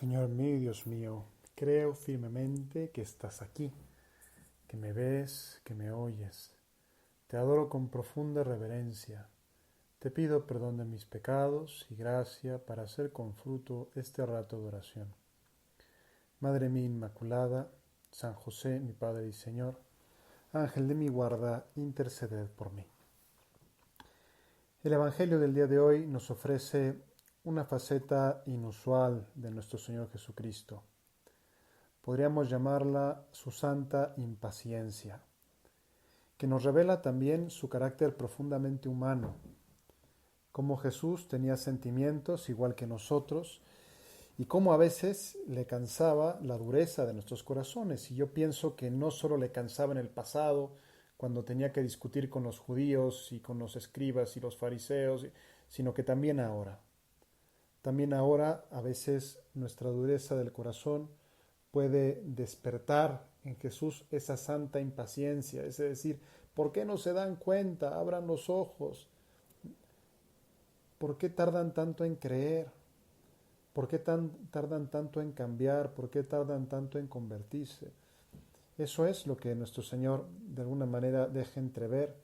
Señor mío y Dios mío, creo firmemente que estás aquí, que me ves, que me oyes. Te adoro con profunda reverencia. Te pido perdón de mis pecados y gracia para hacer con fruto este rato de oración. Madre mía Inmaculada, San José, mi Padre y Señor, Ángel de mi guarda, interceded por mí. El Evangelio del día de hoy nos ofrece una faceta inusual de nuestro Señor Jesucristo. Podríamos llamarla su santa impaciencia, que nos revela también su carácter profundamente humano, cómo Jesús tenía sentimientos igual que nosotros y cómo a veces le cansaba la dureza de nuestros corazones. Y yo pienso que no solo le cansaba en el pasado, cuando tenía que discutir con los judíos y con los escribas y los fariseos, sino que también ahora. También ahora a veces nuestra dureza del corazón puede despertar en Jesús esa santa impaciencia, es decir, ¿por qué no se dan cuenta? Abran los ojos. ¿Por qué tardan tanto en creer? ¿Por qué tardan tanto en cambiar? ¿Por qué tardan tanto en convertirse? Eso es lo que nuestro Señor de alguna manera deja entrever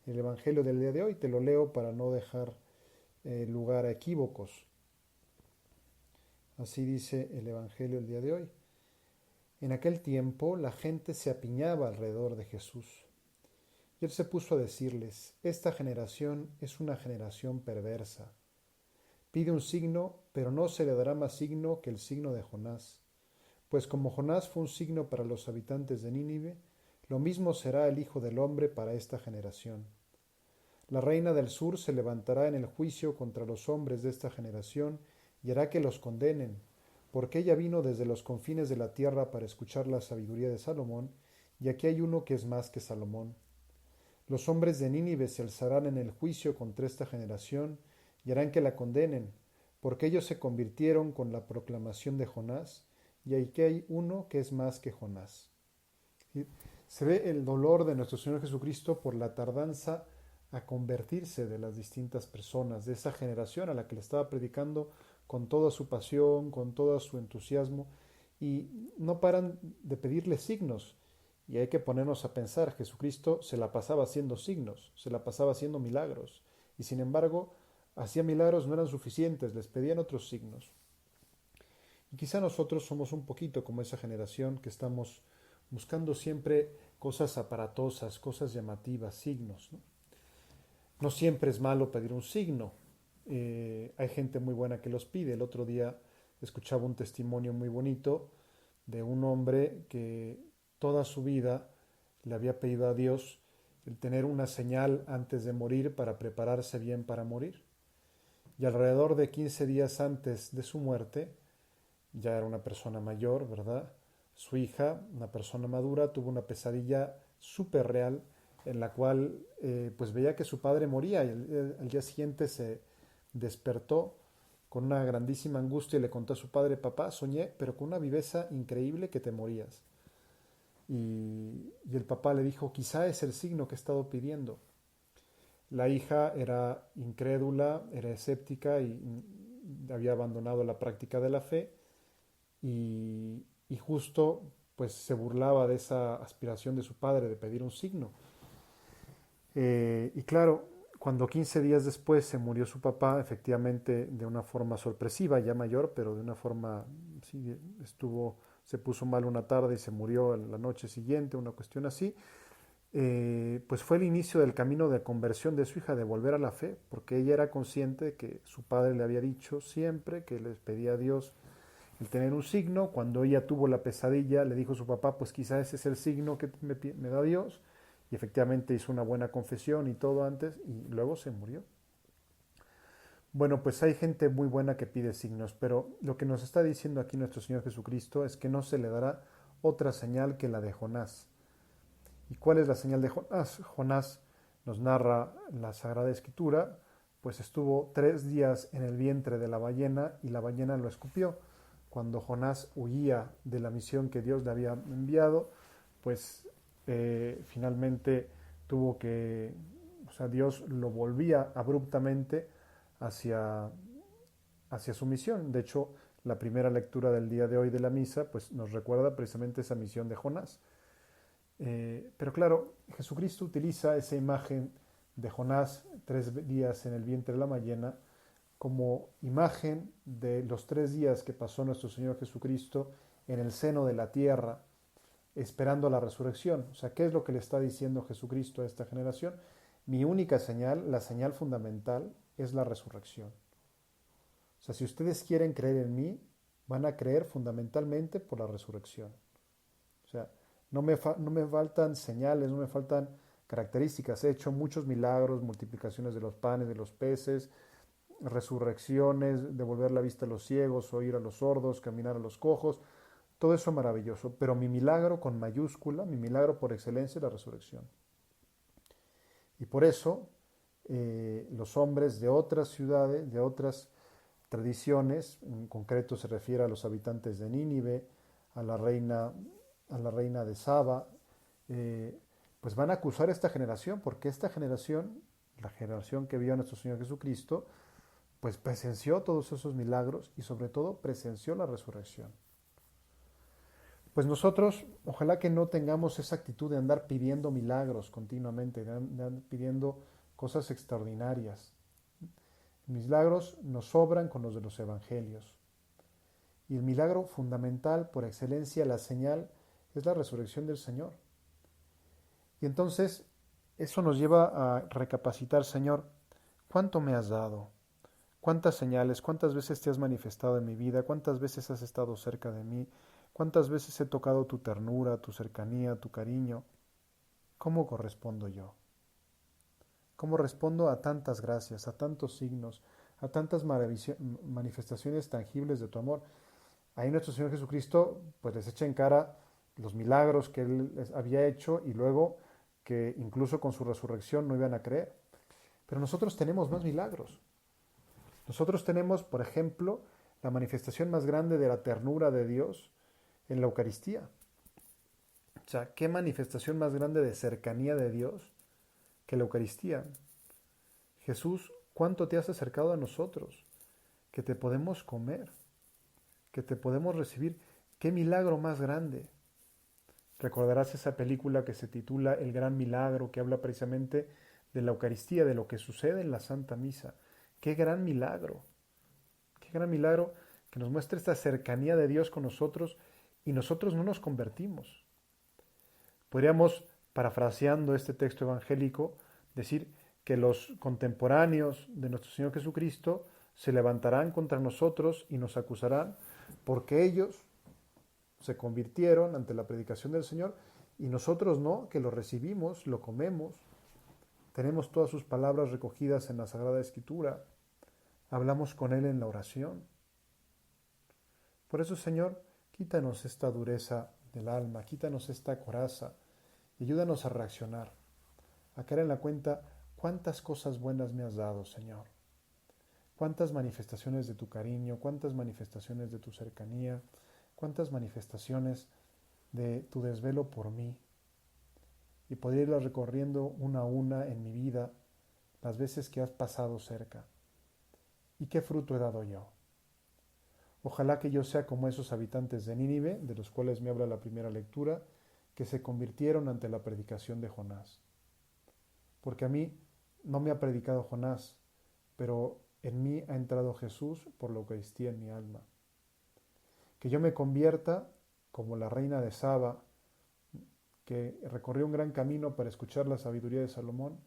en el Evangelio del día de hoy. Te lo leo para no dejar lugar a equívocos. Así dice el Evangelio del día de hoy. En aquel tiempo la gente se apiñaba alrededor de Jesús. Y él se puso a decirles, esta generación es una generación perversa. Pide un signo, pero no se le dará más signo que el signo de Jonás. Pues como Jonás fue un signo para los habitantes de Nínive, lo mismo será el Hijo del Hombre para esta generación. La reina del sur se levantará en el juicio contra los hombres de esta generación y hará que los condenen, porque ella vino desde los confines de la tierra para escuchar la sabiduría de Salomón, y aquí hay uno que es más que Salomón. Los hombres de Nínive se alzarán en el juicio contra esta generación y harán que la condenen, porque ellos se convirtieron con la proclamación de Jonás, y aquí hay uno que es más que Jonás. Y se ve el dolor de nuestro Señor Jesucristo por la tardanza a convertirse de las distintas personas, de esa generación a la que le estaba predicando con toda su pasión, con todo su entusiasmo, y no paran de pedirle signos. Y hay que ponernos a pensar, Jesucristo se la pasaba haciendo signos, se la pasaba haciendo milagros, y sin embargo, hacía milagros no eran suficientes, les pedían otros signos. Y quizá nosotros somos un poquito como esa generación que estamos buscando siempre cosas aparatosas, cosas llamativas, signos. No siempre es malo pedir un signo. Hay gente muy buena que los pide. El otro día escuchaba un testimonio muy bonito de un hombre que toda su vida le había pedido a Dios el tener una señal antes de morir para prepararse bien para morir. Y alrededor de 15 días antes de su muerte, ya era una persona mayor, ¿verdad? Su hija, una persona madura, tuvo una pesadilla súper real en la cual pues veía que su padre moría y al día siguiente se despertó con una grandísima angustia y le contó a su padre, papá, soñé, pero con una viveza increíble que te morías. Y el papá le dijo, quizá es el signo que he estado pidiendo. La hija era incrédula, era escéptica y había abandonado la práctica de la fe y justo pues se burlaba de esa aspiración de su padre de pedir un signo. Y claro, cuando 15 días después se murió su papá, efectivamente de una forma sorpresiva, ya mayor, pero de una forma, sí, se puso mal una tarde y se murió la noche siguiente, una cuestión así, pues fue el inicio del camino de conversión de su hija, de volver a la fe, porque ella era consciente de que su padre le había dicho siempre que les pedía a Dios el tener un signo. Cuando ella tuvo la pesadilla, le dijo a su papá, pues quizá ese es el signo que me da Dios, y efectivamente hizo una buena confesión y todo antes, y luego se murió. Bueno, pues hay gente muy buena que pide signos, pero lo que nos está diciendo aquí nuestro Señor Jesucristo es que no se le dará otra señal que la de Jonás. ¿Y cuál es la señal de Jonás? Jonás nos narra la Sagrada Escritura, pues estuvo 3 días en el vientre de la ballena y la ballena lo escupió. Cuando Jonás huía de la misión que Dios le había enviado, pues finalmente tuvo o sea, Dios lo volvía abruptamente hacia, hacia su misión. De hecho, la primera lectura del día de hoy de la misa pues, nos recuerda precisamente esa misión de Jonás. Pero claro, Jesucristo utiliza esa imagen de Jonás 3 días en el vientre de la ballena como imagen de los 3 días que pasó nuestro Señor Jesucristo en el seno de la tierra, esperando la resurrección. O sea, ¿qué es lo que le está diciendo Jesucristo a esta generación? Mi única señal, la señal fundamental, es la resurrección. O sea, si ustedes quieren creer en mí, van a creer fundamentalmente por la resurrección. O sea, no me faltan señales, no me faltan características. He hecho muchos milagros, multiplicaciones de los panes, de los peces, resurrecciones, devolver la vista a los ciegos, oír a los sordos, caminar a los cojos. Todo eso maravilloso. Pero mi milagro con mayúscula, mi milagro por excelencia es la resurrección. Y por eso los hombres de otras ciudades, de otras tradiciones, en concreto se refiere a los habitantes de Nínive, a la reina, a la reina de Saba, eh, pues van a acusar a esta generación, porque esta generación, la generación que vio a nuestro Señor Jesucristo, pues presenció todos esos milagros y sobre todo presenció la resurrección. Pues nosotros, ojalá que no tengamos esa actitud de andar pidiendo milagros continuamente, de andar pidiendo cosas extraordinarias. Milagros nos sobran con los de los evangelios. Y el milagro fundamental, por excelencia, la señal, es la resurrección del Señor. Y entonces eso nos lleva a recapacitar, Señor, ¿cuánto me has dado? ¿Cuántas señales, cuántas veces te has manifestado en mi vida? ¿Cuántas veces has estado cerca de mí? ¿Cuántas veces he tocado tu ternura, tu cercanía, tu cariño? ¿Cómo correspondo yo? ¿Cómo respondo a tantas gracias, a tantos signos, a tantas manifestaciones tangibles de tu amor? Ahí nuestro Señor Jesucristo pues les echa en cara los milagros que Él les había hecho y luego que incluso con su resurrección no iban a creer. Pero nosotros tenemos más milagros. Nosotros tenemos, por ejemplo, la manifestación más grande de la ternura de Dios en la Eucaristía. O sea, ¿qué manifestación más grande de cercanía de Dios que la Eucaristía? Jesús, ¿cuánto te has acercado a nosotros? Que te podemos comer, que te podemos recibir. ¡Qué milagro más grande! Recordarás esa película que se titula El Gran Milagro, que habla precisamente de la Eucaristía, de lo que sucede en la Santa Misa. ¡Qué gran milagro! ¡Qué gran milagro que nos muestra esta cercanía de Dios con nosotros y nosotros no nos convertimos! Podríamos, parafraseando este texto evangélico, decir que los contemporáneos de nuestro Señor Jesucristo se levantarán contra nosotros y nos acusarán porque ellos se convirtieron ante la predicación del Señor y nosotros no, que lo recibimos, lo comemos, tenemos todas sus palabras recogidas en la Sagrada Escritura, hablamos con Él en la oración. Por eso, Señor, quítanos esta dureza del alma, quítanos esta coraza y ayúdanos a reaccionar, a caer en la cuenta cuántas cosas buenas me has dado, Señor. Cuántas manifestaciones de tu cariño, cuántas manifestaciones de tu cercanía, cuántas manifestaciones de tu desvelo por mí. Y poder irlas recorriendo una a una en mi vida, las veces que has pasado cerca. ¿Y qué fruto he dado yo? Ojalá que yo sea como esos habitantes de Nínive, de los cuales me habla la primera lectura, que se convirtieron ante la predicación de Jonás. Porque a mí no me ha predicado Jonás, pero en mí ha entrado Jesús por la Eucaristía en mi alma. Que yo me convierta como la reina de Saba, que recorrió un gran camino para escuchar la sabiduría de Salomón,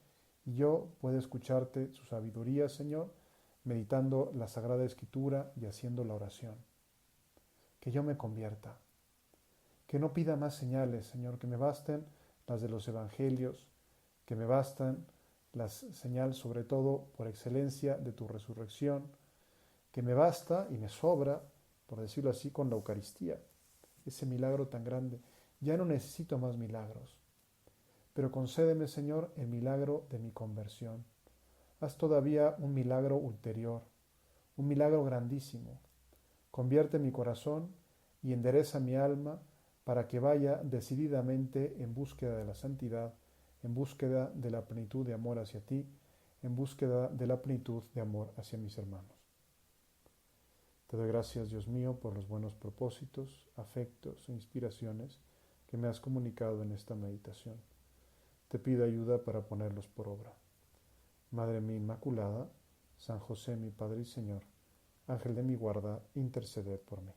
y yo puedo escucharte su sabiduría, Señor, meditando la Sagrada Escritura y haciendo la oración. Que yo me convierta, que no pida más señales, Señor, que me basten las de los evangelios, que me bastan las señales sobre todo por excelencia de tu resurrección, que me basta y me sobra, por decirlo así, con la Eucaristía, ese milagro tan grande. Ya no necesito más milagros, pero concédeme, Señor, el milagro de mi conversión. Haz todavía un milagro ulterior, un milagro grandísimo. Convierte mi corazón y endereza mi alma para que vaya decididamente en búsqueda de la santidad, en búsqueda de la plenitud de amor hacia ti, en búsqueda de la plenitud de amor hacia mis hermanos. Te doy gracias, Dios mío, por los buenos propósitos, afectos e inspiraciones que me has comunicado en esta meditación. Te pido ayuda para ponerlos por obra. Madre mía Inmaculada, San José mi Padre y Señor, Ángel de mi guarda, interceded por mí.